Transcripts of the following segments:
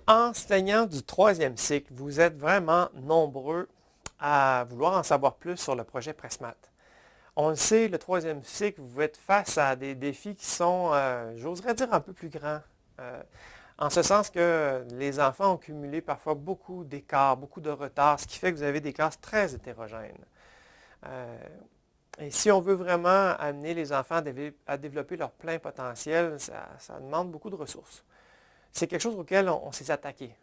Enseignants du troisième cycle, vous êtes vraiment nombreux à vouloir en savoir plus sur le projet Pressmat. On le sait, le troisième cycle, vous êtes face à des défis qui sont, j'oserais dire, un peu plus grands. Euh, En ce sens que les enfants ont cumulé parfois beaucoup d'écarts, beaucoup de retard, ce qui fait que vous avez des classes très hétérogènes. Euh, et si on veut vraiment amener les enfants à développer leur plein potentiel, ça demande beaucoup de ressources. C'est quelque chose auquel on s'est attaqué.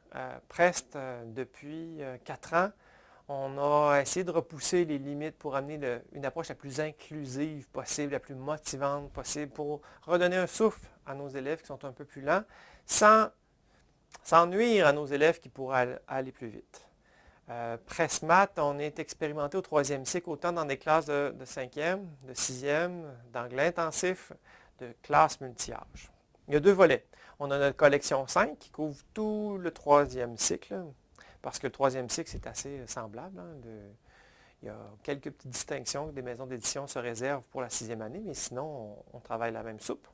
Presque depuis 4 ans, on a essayé de repousser les limites pour amener une approche la plus inclusive possible, la plus motivante possible, pour redonner un souffle à nos élèves qui sont un peu plus lents, sans nuire à nos élèves qui pourraient aller plus vite. Pressmat, on est expérimenté au troisième cycle, autant dans des classes de 5e, de 6e, d'anglais intensif, de classes multi-âges. Il y a 2 volets. On a notre collection 5 qui couvre tout le troisième cycle, parce que le troisième cycle, c'est assez semblable. Il y a quelques petites distinctions que des maisons d'édition se réservent pour la 6e année, mais sinon, on travaille la même soupe.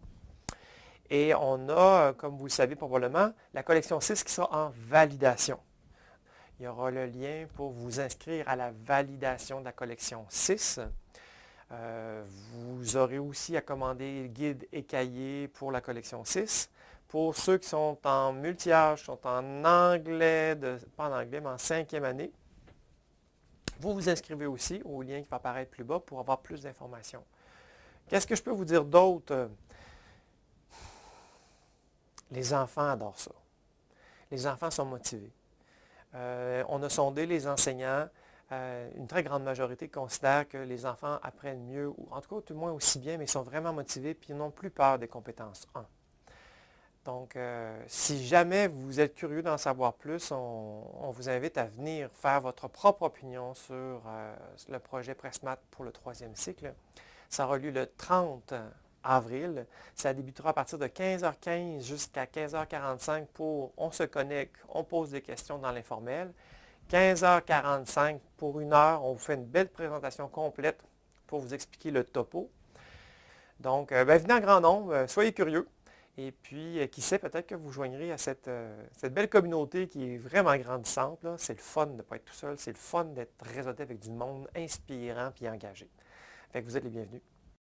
Et on a, comme vous le savez probablement, la collection 6 qui sera en validation. Il y aura le lien pour vous inscrire à la validation de la collection 6. Vous aurez aussi à commander guide et cahier pour la collection 6. Pour ceux qui sont en multi-âge, qui sont en anglais, pas en anglais, mais en 5e année, vous vous inscrivez aussi au lien qui va apparaître plus bas pour avoir plus d'informations. Qu'est-ce que je peux vous dire d'autre? Les enfants adorent ça. Les enfants sont motivés. On a sondé les enseignants. Une très grande majorité considère que les enfants apprennent mieux, ou en tout cas tout le moins aussi bien, mais ils sont vraiment motivés et ils n'ont plus peur des compétences 1. Donc, si jamais vous êtes curieux d'en savoir plus, on vous invite à venir faire votre propre opinion sur le projet Pressmat pour le troisième cycle. Ça aura lieu le 30 avril. Ça débutera à partir de 15h15 jusqu'à 15h45 pour on se connecte, on pose des questions dans l'informel. 15h45 pour 1 heure, on vous fait une belle présentation complète pour vous expliquer le topo. Donc, venez en grand nombre, soyez curieux. Et puis, qui sait, peut-être que vous joindrez à cette belle communauté qui est vraiment grandissante. C'est le fun de ne pas être tout seul. C'est le fun d'être réseauté avec du monde inspirant et engagé. Fait que vous êtes les bienvenus.